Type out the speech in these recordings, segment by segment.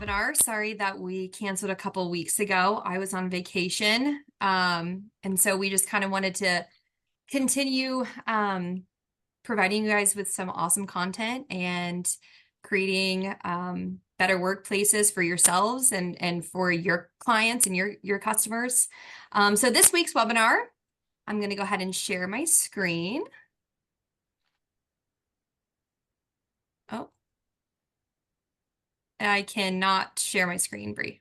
webinar. Sorry that we canceled a couple weeks ago. I was on vacation. And so we just kind of wanted to continue providing you guys with some awesome content and creating better workplaces for yourselves and for your clients and your customers. So this week's webinar, I'm going to go ahead and share my screen. Oh, I cannot share my screen, Bree.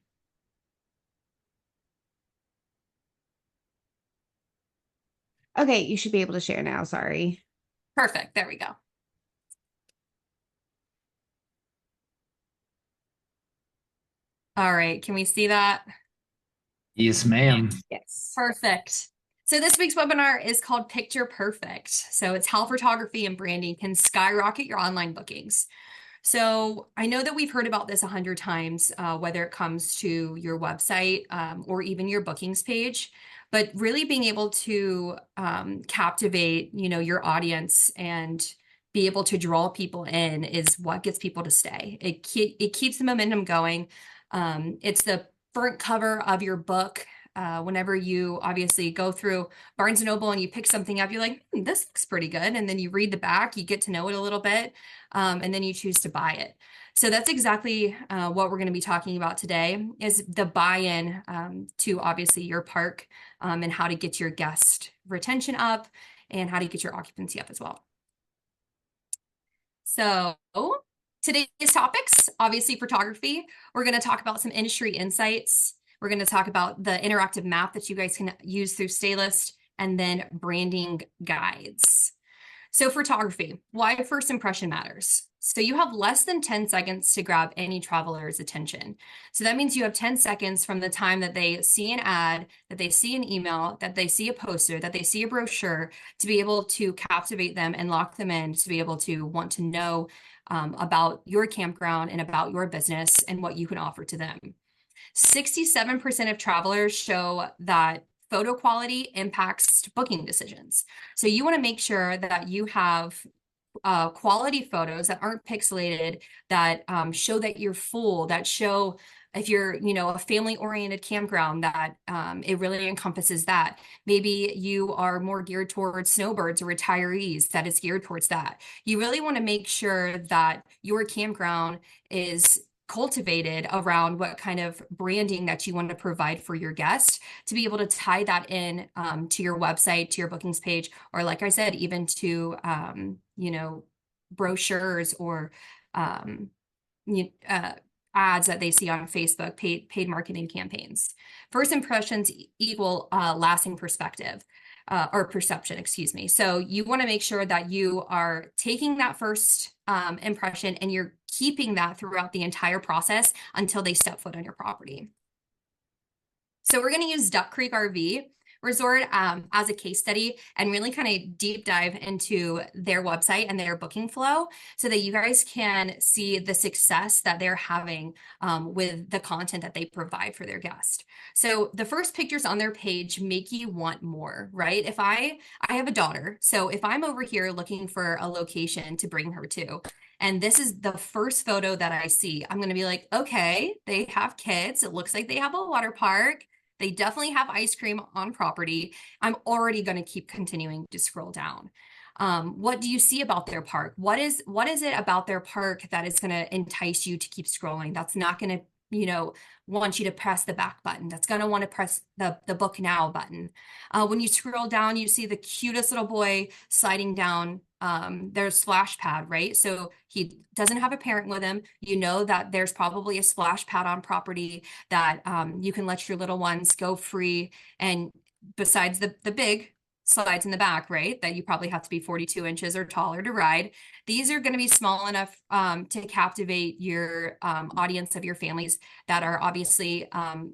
Okay, you should be able to share now. Sorry. Perfect. There we go. All right. Can we see that? Yes, ma'am. Yes. Perfect. So this week's webinar is called Picture Perfect. So it's how photography and branding can skyrocket your online bookings. So I know that we've heard about this 100 times, whether it comes to your website or even your bookings page, but really being able to captivate, your audience and be able to draw people in is what gets people to stay. It keeps the momentum going. It's the front cover of your book. Whenever you obviously go through Barnes& Noble and you pick something up, you're like, this looks pretty good. And then you read the back, you get to know it a little bit, and then you choose to buy it. So that's exactly what we're going to be talking about today is the buy-in to obviously your park and how to get your guest retention up and how to get your occupancy up as well. So today's topics, obviously photography. We're going to talk about some industry insights. We're going to talk about the interactive map that you guys can use through Staylist and then branding guides. So photography, why first impression matters. So you have less than 10 seconds to grab any traveler's attention. So that means you have 10 seconds from the time that they see an ad, that they see an email, that they see a poster, that they see a brochure to be able to captivate them and lock them in to be able to want to know about your campground and about your business and what you can offer to them. 67% of travelers show that photo quality impacts booking decisions. So you want to make sure that you have quality photos that aren't pixelated, that show that you're full, that show if you're, a family-oriented campground, that it really encompasses that. Maybe you are more geared towards snowbirds or retirees, that it's geared towards that. You really want to make sure that your campground is cultivated around what kind of branding that you want to provide for your guest to be able to tie that in to your website, to your bookings page, or like I said, even to, brochures or ads that they see on Facebook, paid marketing campaigns. First impressions equal lasting perspective. Or perception, excuse me. So you want to make sure that you are taking that first impression and you're keeping that throughout the entire process until they step foot on your property. So we're going to use Duck Creek RV Resort as a case study and really kind of deep dive into their website and their booking flow so that you guys can see the success that they're having with the content that they provide for their guest. So the first pictures on their page make you want more, right? If I have a daughter, so if I'm over here looking for a location to bring her to, and this is the first photo that I see, I'm going to be like, okay, they have kids. It looks like they have a water park. They definitely have ice cream on property. I'm already going to keep continuing to scroll down. What do you see about their park? What is it about their park that is going to entice you to keep scrolling? That's not going to, want you to press the back button. That's going to want to press the book now button. When you scroll down, you see the cutest little boy sliding down their splash pad, right? So he doesn't have a parent with him. You know that there's probably a splash pad on property that you can let your little ones go free. And besides the big slides in the back, right, that you probably have to be 42 inches or taller to ride, these are going to be small enough to captivate your audience of your families that are obviously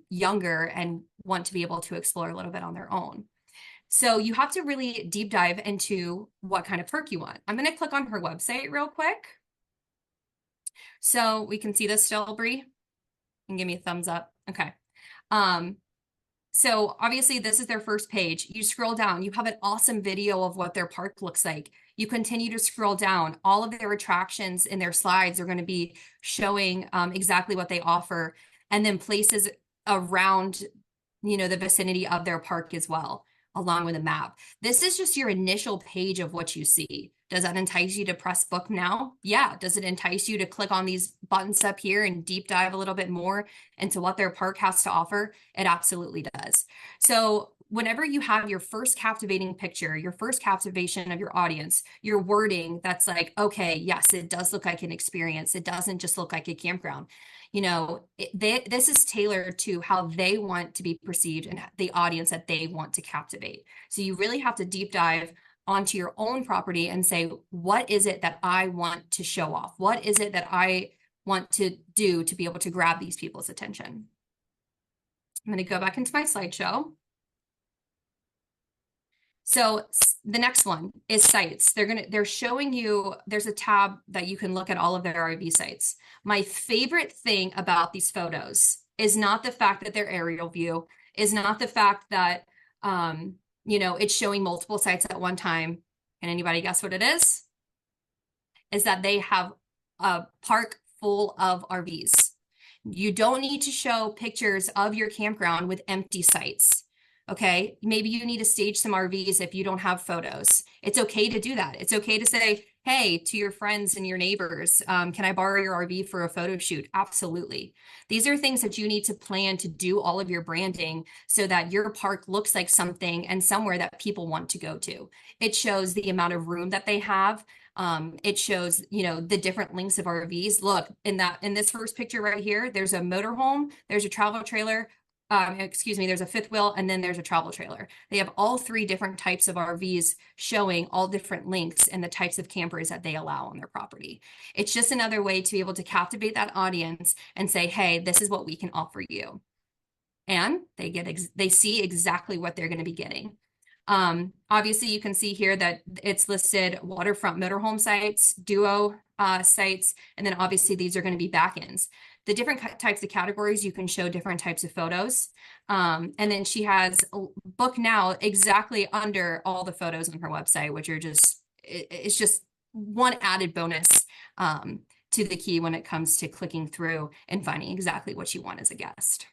younger and want to be able to explore a little bit on their own. So you have to really deep dive into what kind of perk you want. I'm going to click on her website real quick. So we can see this still, Bree? And give me a thumbs up. Okay. So obviously this is their first page. You scroll down, you have an awesome video of what their park looks like. You continue to scroll down. All of their attractions in their slides are going to be showing exactly what they offer, and then places around, the vicinity of their park as well, along with a map. This is just your initial page of what you see. Does that entice you to press book now? Yeah. Does it entice you to click on these buttons up here and deep dive a little bit more into what their park has to offer? It absolutely does. So whenever you have your first captivating picture, your first captivation of your audience, your wording that's like, okay, yes, it does look like an experience. It doesn't just look like a campground. This is tailored to how they want to be perceived and the audience that they want to captivate. So you really have to deep dive onto your own property and say, what is it that I want to show off? What is it that I want to do to be able to grab these people's attention? I'm going to go back into my slideshow. So the next one is sites. They're showing you, there's a tab that you can look at all of their RV sites. My favorite thing about these photos is not the fact that they're aerial view, is not the fact that, it's showing multiple sites at one time. Can anybody guess what it is? Is that they have a park full of RVs. You don't need to show pictures of your campground with empty sites. Okay, maybe you need to stage some RVs if you don't have photos. It's okay to do that. It's okay to say, hey, to your friends and your neighbors, can I borrow your RV for a photo shoot? Absolutely. These are things that you need to plan to do all of your branding so that your park looks like something and somewhere that people want to go to. It shows the amount of room that they have. It shows, the different lengths of RVs. Look, in this first picture right here, there's a motorhome, there's a travel trailer, there's a fifth wheel, and then there's a travel trailer. They have all three different types of RVs showing all different lengths and the types of campers that they allow on their property. It's just another way to be able to captivate that audience and say, hey, this is what we can offer you. And they see exactly what they're going to be getting. Obviously, you can see here that it's listed waterfront motorhome sites, duo sites, and then obviously these are going to be back ends. The different types of categories, you can show different types of photos. And then she has book now exactly under all the photos on her website, which are it's just one added bonus to the key when it comes to clicking through and finding exactly what you want as a guest.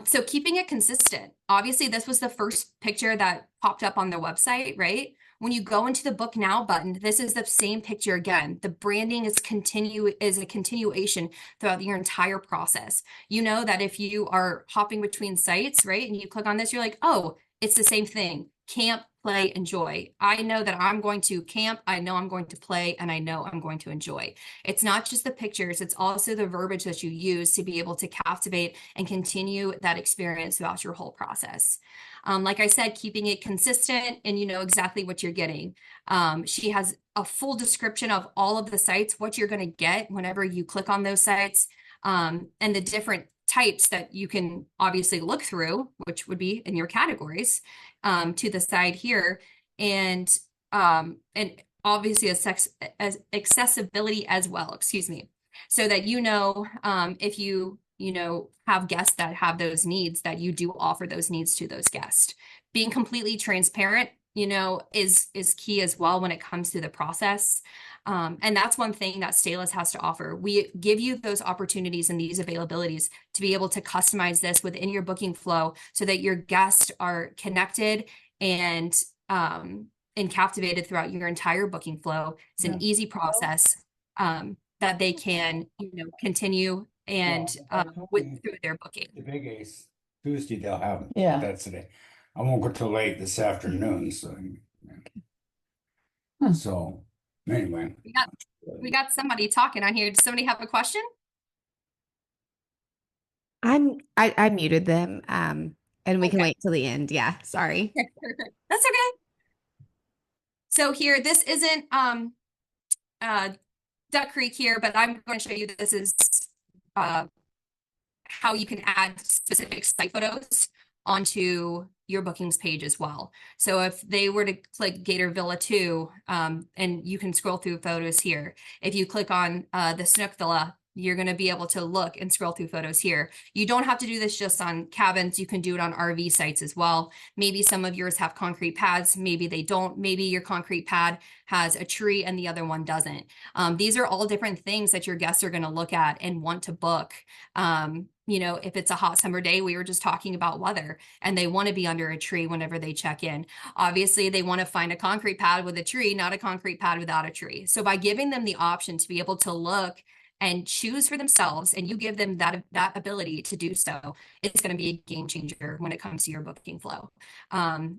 So keeping it consistent. Obviously, this was the first picture that popped up on their website, right? When you go into the book now button, this is the same picture again. The branding is a continuation throughout your entire process. You know that if you are hopping between sites, right, and you click on this, you're like, oh, it's the same thing. Camp, play, enjoy. I know that I'm going to camp, I know I'm going to play, and I know I'm going to enjoy. It's not just the pictures, it's also the verbiage that you use to be able to captivate and continue that experience throughout your whole process. Like I said, keeping it consistent and you know exactly what you're getting. She has a full description of all of the sites, what you're going to get whenever you click on those sites, and the different types that you can obviously look through, which would be in your categories, to the side here, and obviously as accessibility as well, excuse me, so that if you have guests that have those needs, that you do offer those needs to those guests. Being completely transparent, is key as well when it comes to the process. And that's one thing that Staylist has to offer. We give you those opportunities and these availabilities to be able to customize this within your booking flow so that your guests are connected and captivated throughout your entire booking flow. It's an easy process that they can, continue and through their booking. The big Ace Tuesday they'll have it. Yeah. That's today. I won't go till late this afternoon. So, so anyway, We got somebody talking on here. Does somebody have a question? I muted them. And we can Okay. wait till the end. Yeah, sorry. That's okay. So here, this isn't Duck Creek here, but I'm going to show you that this is how you can add specific site photos onto your bookings page as well. So if they were to click Gator Villa 2, and you can scroll through photos here. If you click on the Snook Villa, You're going to be able to look and scroll through photos here. You don't have to do this just on cabins. You can do it on RV sites as well. Maybe some of yours have concrete pads. Maybe they don't. Maybe your concrete pad has a tree and the other one doesn't. These are all different things that your guests are going to look at and want to book. You know, if it's a hot summer day, we were just talking about weather, and they want to be under a tree whenever they check in. Obviously, they want to find a concrete pad with a tree, not a concrete pad without a tree. So by giving them the option to be able to look and choose for themselves, and you give them that ability to do so, it's going to be a game changer when it comes to your booking flow.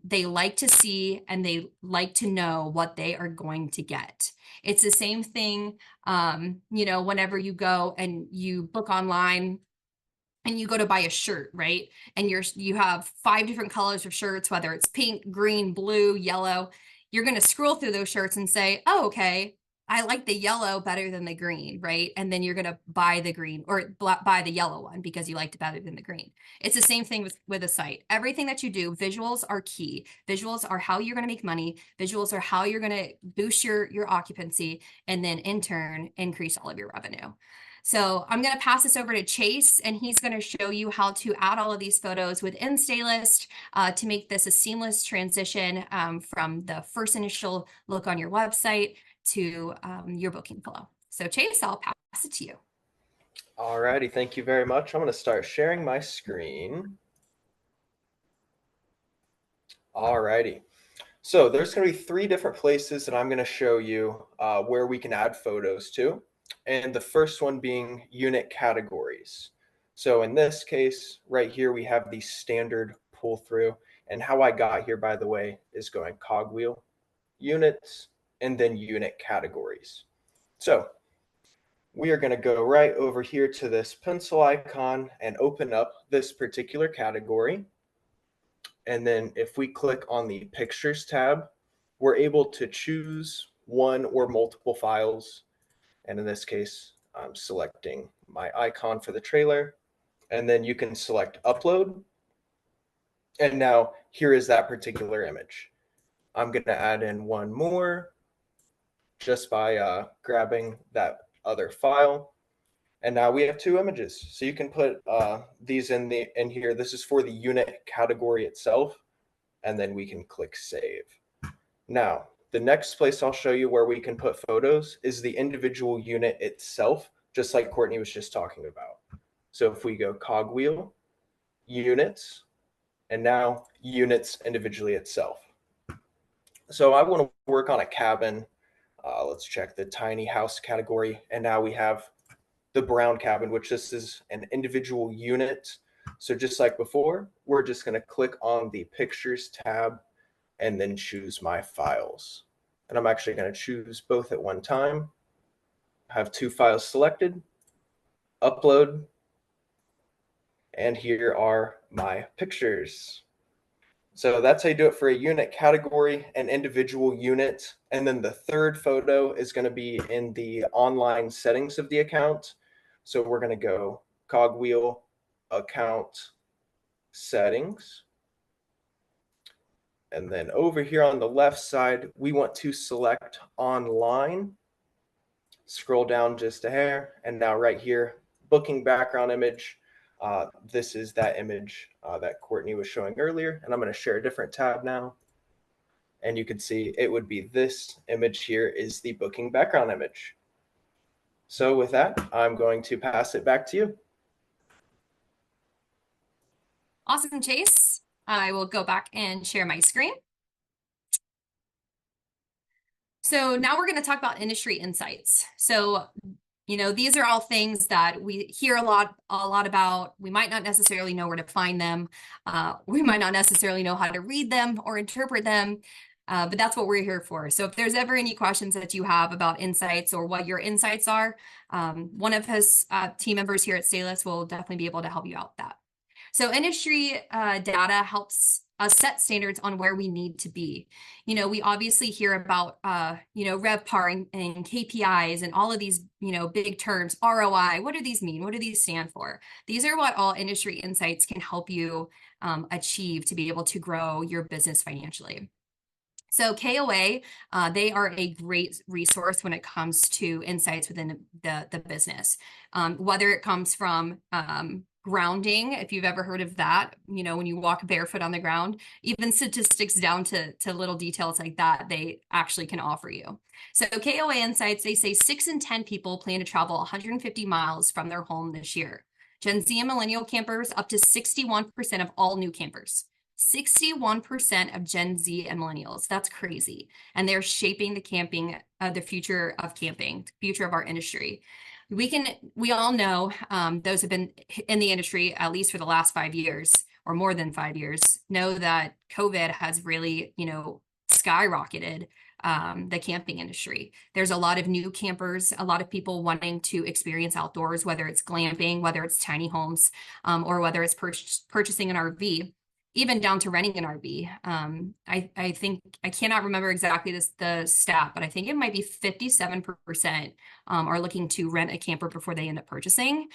They like to see and they like to know what they are going to get. It's the same thing, you know, whenever you go and you book online and you go to buy a shirt, right? And you have 5 different colors of shirts, whether it's pink, green, blue, yellow. You're going to scroll through those shirts and say, oh, okay, I like the yellow better than the green, right? And then you're going to buy the green or buy the yellow one because you liked it better than the green. It's the same thing with a site. Everything that you do, visuals are key. Visuals are how you're going to make money. Visuals are how you're going to boost your occupancy, and then in turn, increase all of your revenue. So I'm going to pass this over to Chase, and he's going to show you how to add all of these photos within Staylist to make this a seamless transition from the first initial look on your website to your booking flow. So Chase, I'll pass it to you. All righty, thank you very much. I'm going to start sharing my screen. All righty. So there's going to be 3 different places that I'm going to show you where we can add photos to. And the first one being unit categories. So in this case, right here, we have the standard pull through. And how I got here, by the way, is going cogwheel, units, and then unit categories. So we are going to go right over here to this pencil icon and open up this particular category. And then if we click on the pictures tab, we're able to choose one or multiple files. And in this case, I'm selecting my icon for the trailer, and then you can select upload. And now here is that particular image. I'm going to add in one more just by grabbing that other file. And now we have 2 images. So you can put these in here. This is for the unit category itself. And then we can click save. Now, the next place I'll show you where we can put photos is the individual unit itself, just like Courtney was just talking about. So if we go cogwheel, units, and now units individually itself. So I want to work on a cabin. Let's check the tiny house category. And now we have the brown cabin, which this is an individual unit. So just like before, we're just going to click on the pictures tab and then choose my files. And I'm actually going to choose both at one time. I have 2 files selected, upload, and here are my pictures. So that's how you do it for a unit category, an individual unit. And then the third photo is going to be in the online settings of the account. So we're going to go cogwheel, account, settings. And then over here on the left side, we want to select online. Scroll down just a hair. And now right here, booking background image. This is that image that Courtney was showing earlier. And I'm going to share a different tab now. And you can see it would be this image here is the booking background image. So with that, I'm going to pass it back to you. Awesome, Chase. I will go back and share my screen. So now we're going to talk about industry insights. So, you know, these are all things that we hear a lot about. We might not necessarily know where to find them. We might not necessarily know how to read them or interpret them, but that's what we're here for. So if there's ever any questions that you have about insights or what your insights are, one of his team members here at Staylist will definitely be able to help you out with that. So industry data helps us set standards on where we need to be. You know, we obviously hear about, you know, RevPAR and KPIs and all of these, you know, big terms, ROI. What do these mean? What do these stand for? These are what all industry insights can help you achieve to be able to grow your business financially. So KOA, they are a great resource when it comes to insights within the business. Whether it comes from grounding, if you've ever heard of that, when you walk barefoot on the ground, even statistics down to little details like that, they actually can offer you. So KOA Insights, they say 6 in 10 people plan to travel 150 miles from their home this year. Gen Z and Millennial campers, up to 61% of all new campers. 61% of Gen Z and Millennials. That's crazy. And they're shaping the future of camping, the future of our industry. We all know, those have been in the industry at least for the last 5 years or more than 5 years, know that COVID has really, skyrocketed the camping industry. There's a lot of new campers, a lot of people wanting to experience outdoors, whether it's glamping, whether it's tiny homes, or whether it's purchasing an RV. Even down to renting an RV. I think, I cannot remember exactly the stat, but I think it might be 57% are looking to rent a camper before they end up purchasing,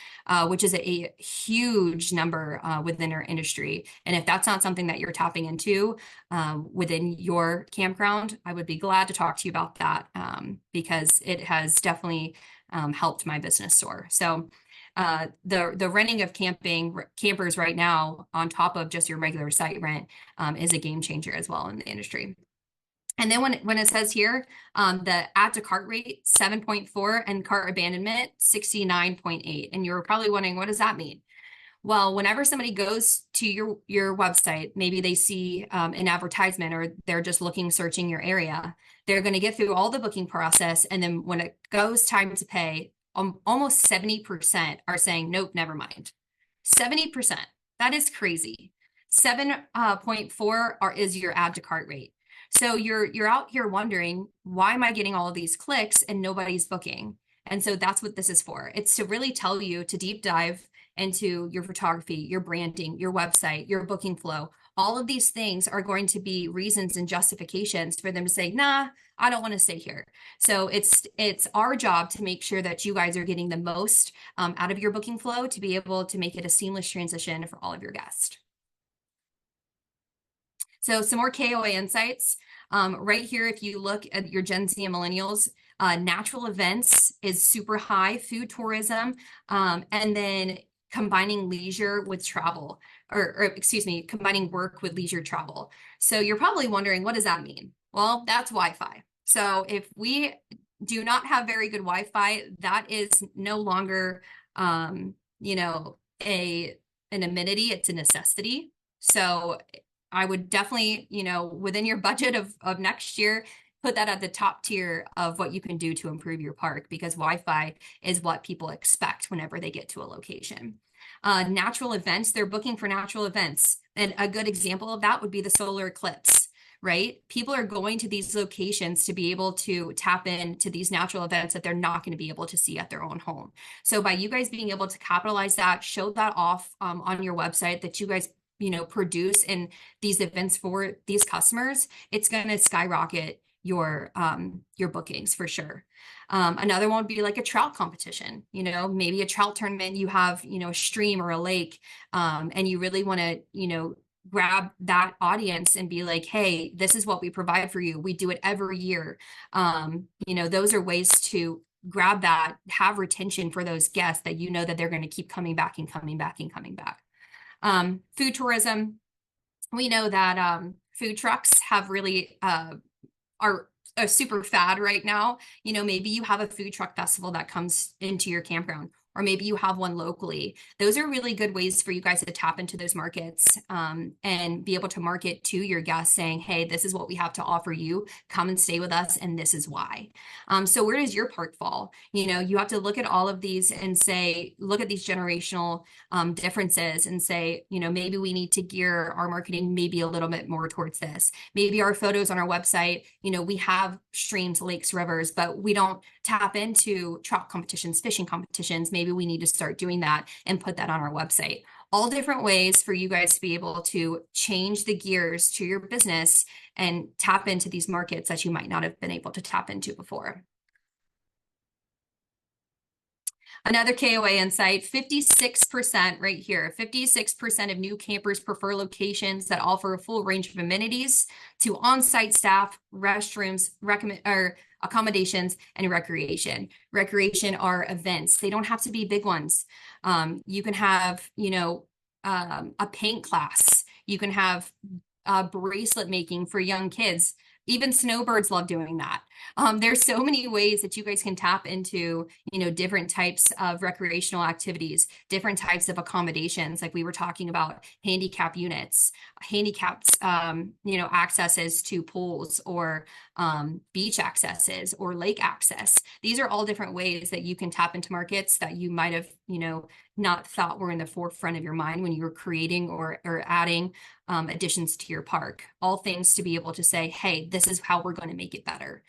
which is a huge number within our industry. And if that's not something that you're tapping into within your campground, I would be glad to talk to you about that because it has definitely helped my business soar. So the renting of campers right now on top of just your regular site rent is a game changer as well in the industry. And then when it says here, the add to cart rate 7.4 and cart abandonment 69.8. And you're probably wondering, what does that mean? Well, whenever somebody goes to your website, maybe they see an advertisement or they're just searching your area, they're going to get through all the booking process. And then when it goes time to pay, almost 70% are saying, nope, never mind. 70%. That is crazy. 7.4 is your add to cart rate. So you're out here wondering, why am I getting all of these clicks and nobody's booking? And so that's what this is for. It's to really tell you to deep dive into your photography, your branding, your website, your booking flow. All of these things are going to be reasons and justifications for them to say, nah, I don't want to stay here. So it's our job to make sure that you guys are getting the most out of your booking flow to be able to make it a seamless transition for all of your guests. So some more KOA insights. Right here, if you look at your Gen Z and Millennials, natural events is super high, food tourism, and then combining leisure with travel, or excuse me, combining work with leisure travel. So you're probably wondering, what does that mean? Well, that's Wi-Fi. So if we do not have very good Wi-Fi, that is no longer, an amenity, it's a necessity. So I would definitely, within your budget of next year, put that at the top tier of what you can do to improve your park, because Wi-Fi is what people expect whenever they get to a location. Natural events, they're booking for natural events. And a good example of that would be the solar eclipse, right? People are going to these locations to be able to tap into these natural events that they're not going to be able to see at their own home. So by you guys being able to capitalize that, show that off on your website that you guys produce in these events for these customers, it's going to skyrocket your bookings for sure. Another one would be like a trout competition, maybe a trout tournament, you have, a stream or a lake, and you really want to, grab that audience and be like, hey, this is what we provide for you. We do it every year. Those are ways to grab that, have retention for those guests that that they're going to keep coming back and coming back and coming back. Food tourism, we know that food trucks have really are a super fad right now. Maybe you have a food truck festival that comes into your campground, or maybe you have one locally. Those are really good ways for you guys to tap into those markets and be able to market to your guests saying, hey, this is what we have to offer you. Come and stay with us, and this is why. So where does your park fall? You have to look at all of these and say, look at these generational differences and say, maybe we need to gear our marketing maybe a little bit more towards this. Maybe our photos on our website, we have streams, lakes, rivers, but we don't tap into trout competitions, fishing competitions. Maybe we need to start doing that and put that on our website. All different ways for you guys to be able to change the gears to your business and tap into these markets that you might not have been able to tap into before. Another KOA insight, 56% right here, 56% of new campers prefer locations that offer a full range of amenities to on-site staff, restrooms, accommodations, and recreation. Recreation are events. They don't have to be big ones. You can have, a paint class. You can have bracelet making for young kids. Even snowbirds love doing that. There's so many ways that you guys can tap into, different types of recreational activities, different types of accommodations, like we were talking about handicap units, handicapped, accesses to pools or beach accesses or lake access. These are all different ways that you can tap into markets that you might have, not thought were in the forefront of your mind when you were creating or adding additions to your park. All things to be able to say, hey, this is how we're going to make it better.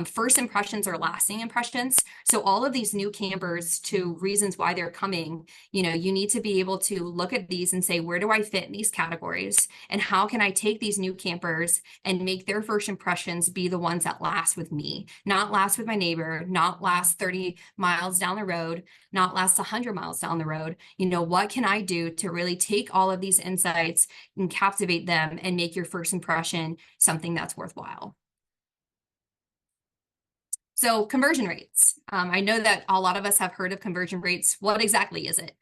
First impressions are lasting impressions. So all of these new campers, to reasons why they're coming, you need to be able to look at these and say, where do I fit in these categories? And how can I take these new campers and make their first impressions be the ones that last with me, not last with my neighbor, not last 30 miles down the road, not last 100 miles down the road. What can I do to really take all of these insights and captivate them and make your first impression something that's worthwhile? So conversion rates. I know that a lot of us have heard of conversion rates. What exactly is it?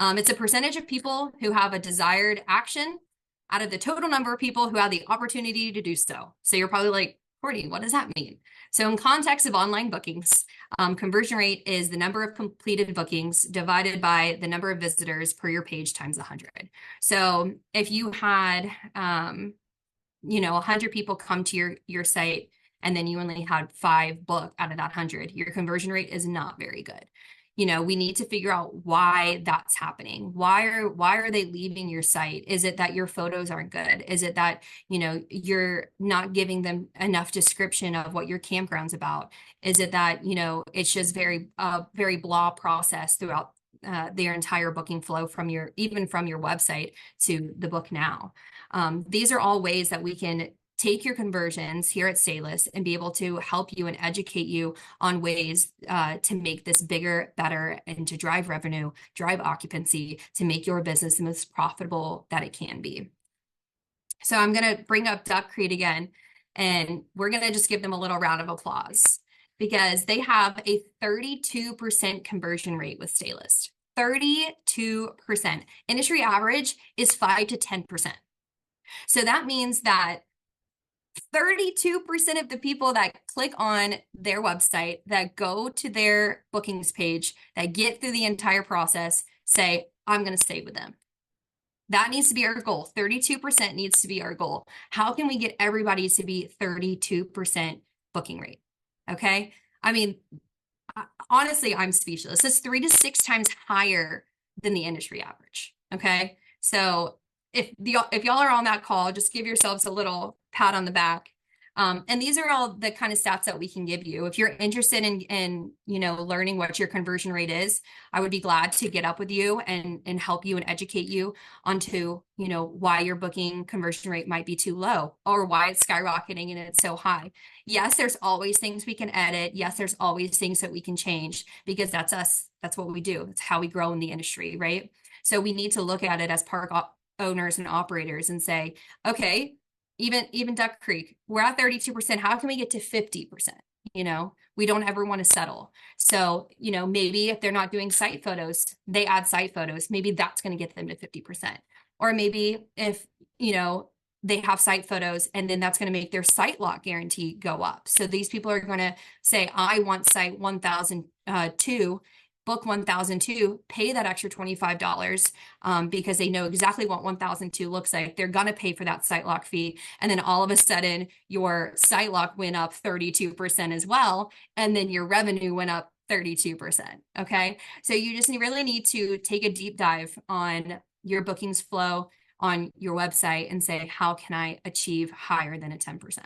It's a percentage of people who have a desired action out of the total number of people who have the opportunity to do so. So you're probably like, Courtney, what does that mean? So in context of online bookings, conversion rate is the number of completed bookings divided by the number of visitors per your page times 100. So if you had, 100 people come to your site, and then you only had 5 book out of that 100, your conversion rate is not very good. We need to figure out why that's happening. Why are they leaving your site? Is it that your photos aren't good? Is it that, you're not giving them enough description of what your campground's about? Is it that, it's just very blah process throughout their entire booking flow from your website to the book now? These are all ways that we can take your conversions here at Staylist and be able to help you and educate you on ways to make this bigger, better, and to drive revenue, drive occupancy, to make your business the most profitable that it can be. So I'm going to bring up Duck Creek again, and we're going to just give them a little round of applause because they have a 32% conversion rate with Staylist. 32%. Industry average is 5 to 10%. So that means that 32% of the people that click on their website, that go to their bookings page, that get through the entire process, say, I'm going to stay with them. That needs to be our goal. 32% needs to be our goal. How can we get everybody to be 32% booking rate? Okay. I mean, honestly, I'm speechless. It's 3 to 6 times higher than the industry average. Okay. So if y'all are on that call, just give yourselves a little pat on the back. And these are all the kind of stats that we can give you. If you're interested in learning what your conversion rate is, I would be glad to get up with you and help you and educate you onto, why your booking conversion rate might be too low or why it's skyrocketing and it's so high. Yes, there's always things we can edit. Yes, there's always things that we can change because that's us. That's what we do. It's how we grow in the industry, right? So we need to look at it as park owners and operators and say, okay, even Duck Creek, we're at 32%. How can we get to 50%? We don't ever want to settle. So, maybe if they're not doing site photos, they add site photos. Maybe that's going to get them to 50%. Or maybe if, they have site photos and then that's going to make their site lock guarantee go up. So these people are going to say, I want site 1002. Book 1002, pay that extra $25 because they know exactly what 1002 looks like. They're going to pay for that site lock fee. And then all of a sudden your site lock went up 32% as well. And then your revenue went up 32%. Okay. So you just really need to take a deep dive on your bookings flow on your website and say, how can I achieve higher than a 10%?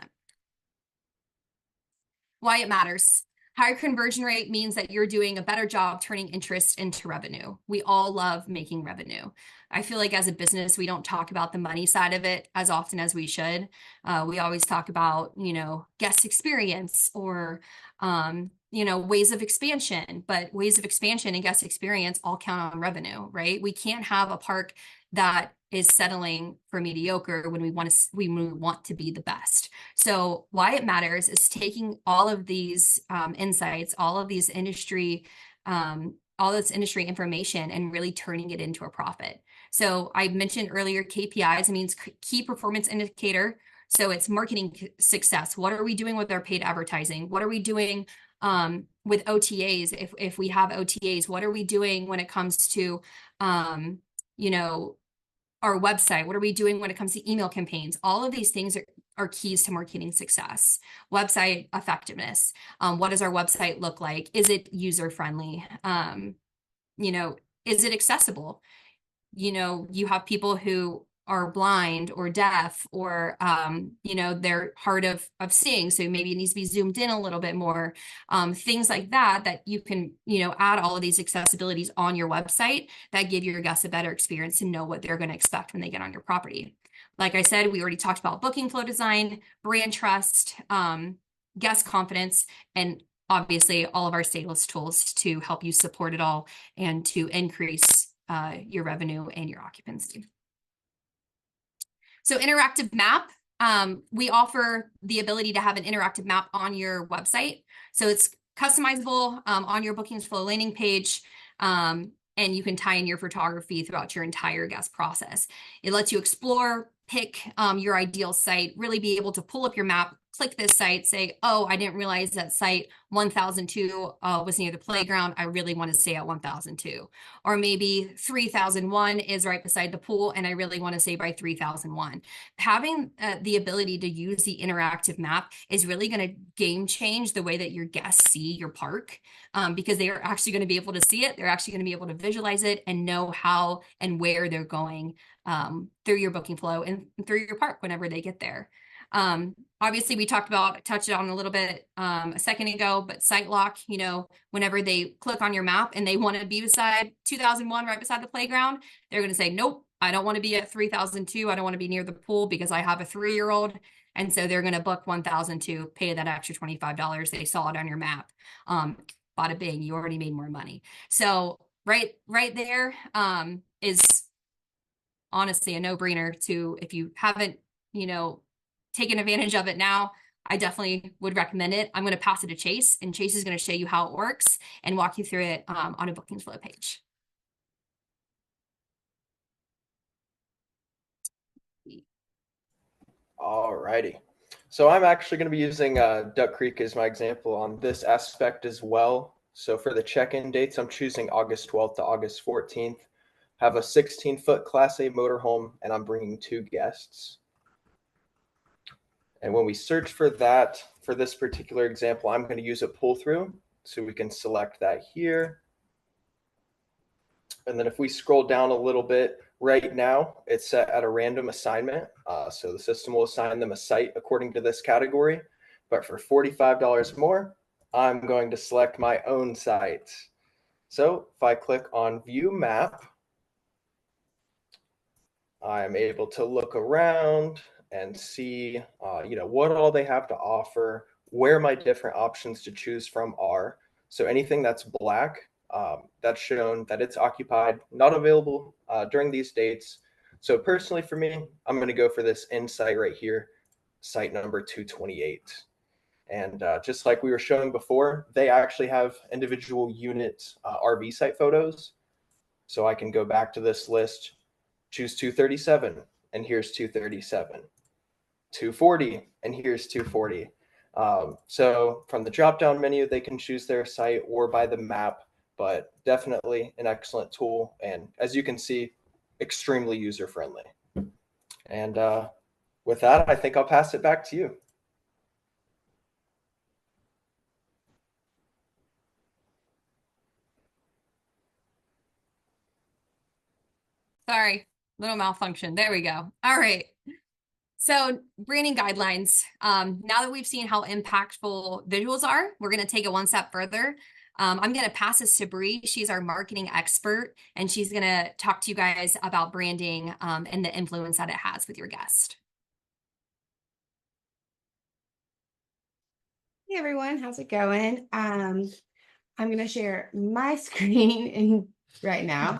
Why it matters. Higher conversion rate means that you're doing a better job turning interest into revenue. We all love making revenue. I feel like as a business, we don't talk about the money side of it as often as we should. We always talk about, guest experience or, ways of expansion, but ways of expansion and guest experience all count on revenue, right? We can't have a park that is settling for mediocre when we want to be the best. So why it matters is taking all of these insights, all this industry information, and really turning it into a profit. So I mentioned earlier KPIs, it means key performance indicator. So it's marketing success. What are we doing with our paid advertising? What are we doing with OTAs? If we have OTAs, what are we doing when it comes to, our website? What are we doing when it comes to email campaigns? All of these things are keys to marketing success. Website effectiveness. What does our website look like? Is it user friendly? Is it accessible? You have people who are blind or deaf, or they're hard of seeing, so maybe it needs to be zoomed in a little bit more. Things like that you can add all of these accessibilities on your website that give your guests a better experience to know what they're going to expect when they get on your property. Like I said, we already talked about booking flow design, brand trust, guest confidence, and obviously all of our Staylist tools to help you support it all and to increase your revenue and your occupancy. So interactive map, we offer the ability to have an interactive map on your website. So it's customizable on your bookings flow landing page, and you can tie in your photography throughout your entire guest process. It lets you explore, pick your ideal site, really be able to pull up your map, click this site, say, oh, I didn't realize that site 1002 was near the playground. I really want to stay at 1002. Or maybe 3001 is right beside the pool, and I really want to stay by 3001. Having the ability to use the interactive map is really going to game change the way that your guests see your park, because they are actually going to be able to see it. They're actually going to be able to visualize it and know how and where they're going through your booking flow and through your park whenever they get there. Obviously we touched on a little bit a second ago, but site lock, whenever they click on your map and they want to be beside 2001 right beside the playground, they're going to say, nope, I don't want to be at 3002. I don't want to be near the pool because I have a 3-year-old. And so they're going to book 1002, pay that extra $25. They saw it on your map. Bada bing, you already made more money. So right there is honestly a no-brainer to, if you haven't, taken advantage of it now, I definitely would recommend it. I'm going to pass it to Chase, and Chase is going to show you how it works and walk you through it on a booking flow page. All righty. So I'm actually going to be using Duck Creek as my example on this aspect as well. So for the check-in dates, I'm choosing August 12th to August 14th. Have a 16-foot Class A motorhome, and I'm bringing 2 guests. And when we search for that, for this particular example, I'm going to use a pull-through. So we can select that here. And then if we scroll down a little bit, right now it's set at a random assignment. So the system will assign them a site according to this category. But for $45 more, I'm going to select my own site. So if I click on View Map, I'm able to look around and see, what all they have to offer, where my different options to choose from are. So anything that's black, that's shown that it's occupied, not available during these dates. So personally for me, I'm going to go for this end site right here, site number 228. And just like we were showing before, they actually have individual unit RV site photos. So I can go back to this list, choose 237, and here's 237. 240, and here's 240. So from the drop-down menu, they can choose their site or by the map, but definitely an excellent tool. And as you can see, extremely user-friendly. And with that, I think I'll pass it back to you. Sorry, little malfunction. There we go. All right. So branding guidelines. Now that we've seen how impactful visuals are, we're going to take it one step further. I'm going to pass this to Bree. She's our marketing expert, and she's going to talk to you guys about branding and the influence that it has with your guest. Hey everyone, how's it going? I'm gonna share my screen right now,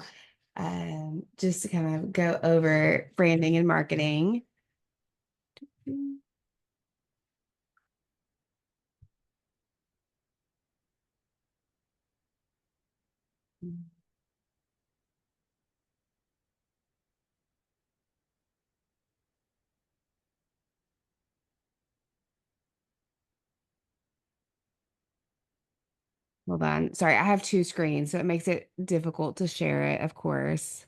just to kind of go over branding and marketing. Hold on. Sorry, I have two screens, so it makes it difficult to share it, of course.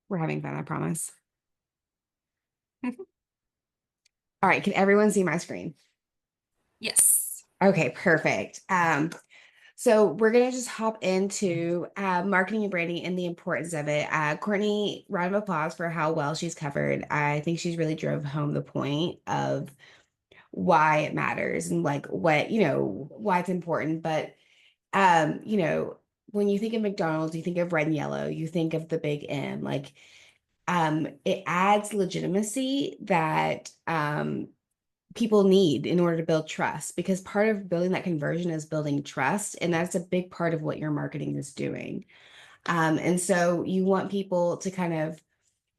We're having fun, I promise. All right, can everyone see my screen? Yes. Okay, perfect. So we're gonna just hop into marketing and branding and the importance of it. Courtney, round of applause for how well she's covered. I think she's really drove home the point of why it matters and like what, why it's important. But when you think of McDonald's, you think of red and yellow, you think of the big M, like it adds legitimacy that people need in order to build trust, because part of building that conversion is building trust, and that's a big part of what your marketing is doing. And so you want people to kind of,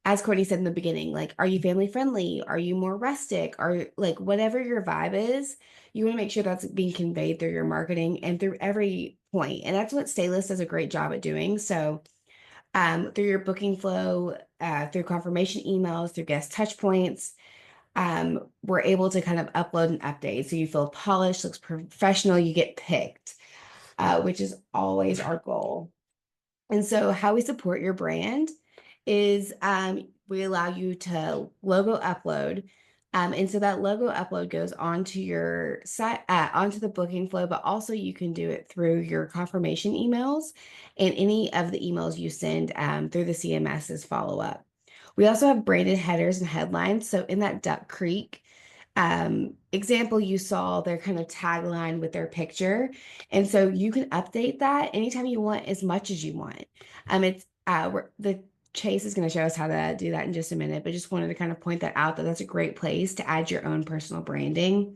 as Courtney said in the beginning, like, are you family friendly? Are you more rustic? Are like whatever your vibe is, you want to make sure that's being conveyed through your marketing and through every point. And that's what Staylist does a great job at doing. So through your booking flow, through confirmation emails, through guest touch points, we're able to kind of upload and update. So you feel polished, looks professional, you get picked, which is always our goal. And so how we support your brand is we allow you to logo upload. And so that logo upload goes onto your site, onto the booking flow, but also you can do it through your confirmation emails and any of the emails you send through the CMS as follow up. We also have branded headers and headlines. So in that Duck Creek example you saw, their kind of tagline with their picture. And so you can update that anytime you want, as much as you want. It's the Chase is going to show us how to do that in just a minute, but just wanted to kind of point that out, that that's a great place to add your own personal branding.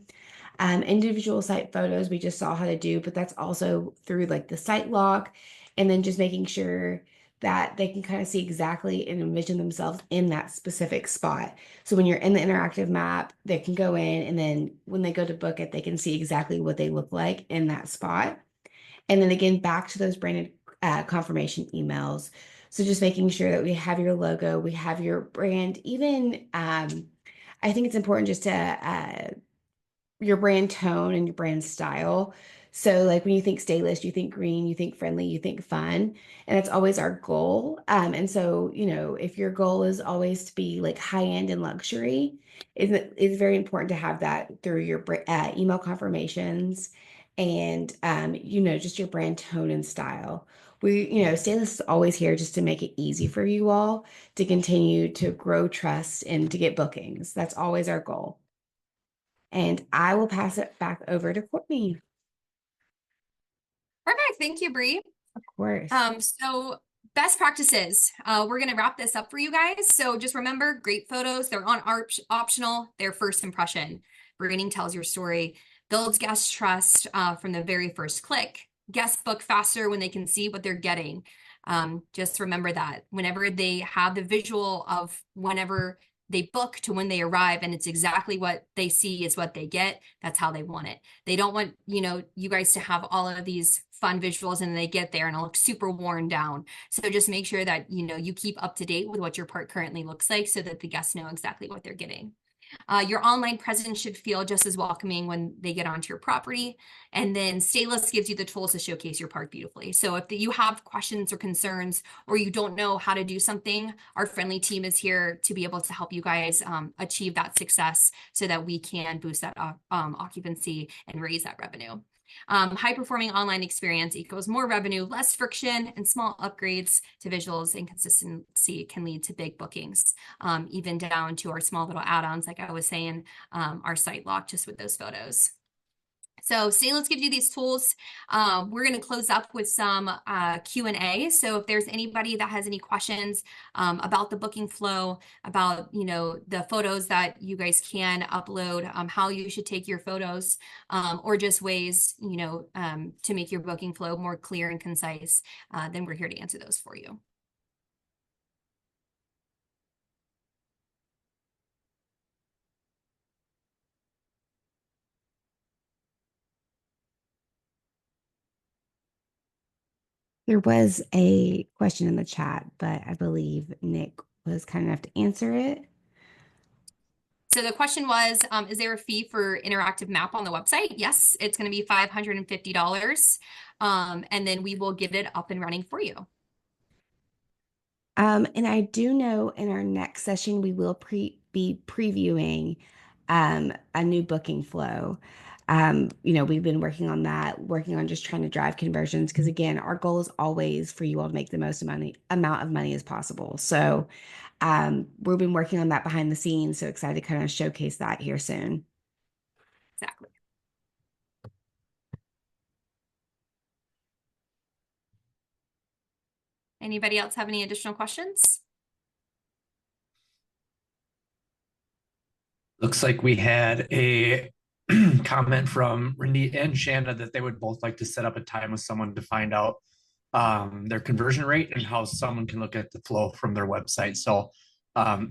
Individual site photos we just saw how to do, but that's also through like the site lock, and then just making sure that they can kind of see exactly and envision themselves in that specific spot. So when you're in the interactive map, they can go in, and then when they go to book it, they can see exactly what they look like in that spot. And then again, back to those branded confirmation emails. So just making sure that we have your logo, we have your brand. Even I think it's important just to your brand tone and your brand style. So like when you think Staylist, you think green, you think friendly, you think fun, and that's always our goal. And so, if your goal is always to be like high end and luxury, it's very important to have that through your email confirmations and, just your brand tone and style. Staylist is always here just to make it easy for you all to continue to grow trust and to get bookings. That's always our goal. And I will pass it back over to Courtney. Perfect. Thank you, Bree. Of course. So best practices. We're going to wrap this up for you guys. So just remember, great photos, they're on optional, they're first impression. Branding tells your story, builds guest trust from the very first click. Guests book faster when they can see what they're getting. Just remember that whenever they have the visual of whenever they book to when they arrive, and it's exactly what they see is what they get, that's how they want it. They don't want, you guys to have all of these fun visuals and they get there and it looks super worn down. So just make sure that, you keep up to date with what your part currently looks like so that the guests know exactly what they're getting. Your online presence should feel just as welcoming when they get onto your property. And then Staylist gives you the tools to showcase your park beautifully. So if you have questions or concerns, or you don't know how to do something, our friendly team is here to be able to help you guys achieve that success so that we can boost that occupancy and raise that revenue. High performing online experience equals more revenue, less friction, and small upgrades to visuals and consistency can lead to big bookings, even down to our small little add-ons, like I was saying, our site lock just with those photos. So Staylist gives you these tools. We're going to close up with some Q&A. So if there's anybody that has any questions about the booking flow, about, you know, the photos that you guys can upload, how you should take your photos, or just ways, you know, to make your booking flow more clear and concise, then we're here to answer those for you. There was a question in the chat, but I believe Nick was kind enough to answer it. So the question was, is there a fee for interactive map on the website? Yes, it's going to be $550. And then we will get it up and running for you. And I do know in our next session, we will be previewing a new booking flow. You know, we've been working on that, working on just trying to drive conversions. Because again, our goal is always for you all to make the most amount of money as possible. So we've been working on that behind the scenes. So excited to kind of showcase that here soon. Exactly. Anybody else have any additional questions? Looks like we had a comment from Randy and Shanna that they would both like to set up a time with someone to find out their conversion rate and how someone can look at the flow from their website. So I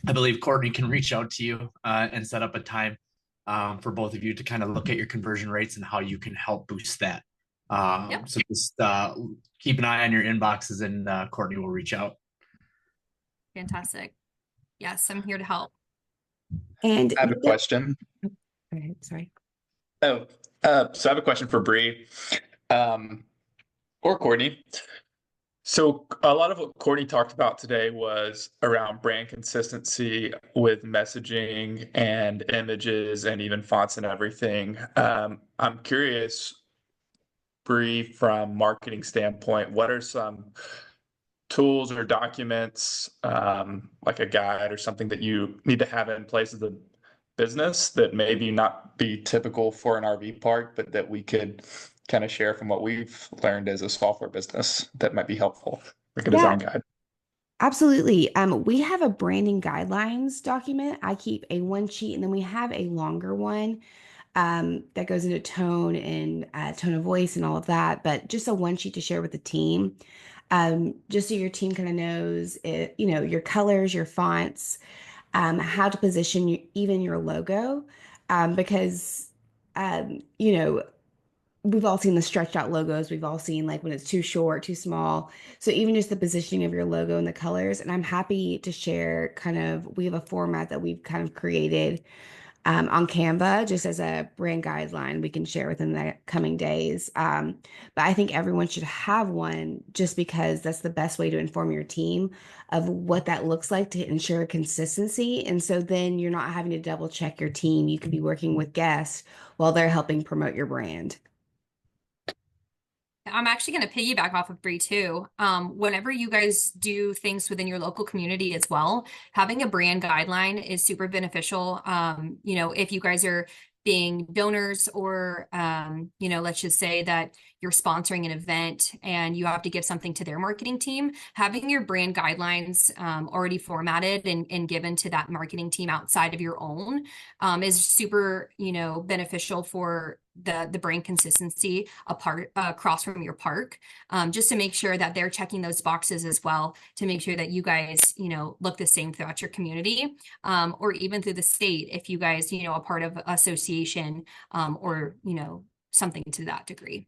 believe Courtney can reach out to you and set up a time for both of you to kind of look at your conversion rates and how you can help boost that. Yep. So just keep an eye on your inboxes and Courtney will reach out. Fantastic. Yes, I'm here to help. And I have a question. Go ahead, sorry. So I have a question for Bree, or Courtney. So a lot of what Courtney talked about today was around brand consistency with messaging and images and even fonts and everything. I'm curious, Bree, from marketing standpoint, what are some tools or documents, like a guide or something that you need to have in place as a business that maybe not be typical for an RV park, but that we could kind of share from what we've learned as a software business that might be helpful, like a design guide? Absolutely. We have a branding guidelines document. I keep a one sheet, and then we have a longer one that goes into tone and tone of voice and all of that, but just a one sheet to share with the team. Just so your team kind of knows it, you know, your colors, your fonts, how to position even your logo, because you know, we've all seen the stretched out logos. We've all seen like when it's too short, too small. So even just the positioning of your logo and the colors. And I'm happy to share kind of, we have a format that we've kind of created on Canva, just as a brand guideline we can share within the coming days. But I think everyone should have one, just because that's the best way to inform your team of what that looks like to ensure consistency. And so then you're not having to double check your team. You can be working with guests while they're helping promote your brand. I'm actually going to piggyback off of Bree too. Whenever you guys do things within your local community as well, having a brand guideline is super beneficial. You know, if you guys are being donors, or, you know, let's just say that you're sponsoring an event and you have to give something to their marketing team, having your brand guidelines already formatted and given to that marketing team outside of your own is super, you know, beneficial for the brand consistency across from your park, just to make sure that they're checking those boxes as well, to make sure that you guys, you know, look the same throughout your community, or even through the state, if you guys, you know, a part of association, or, you know, something to that degree.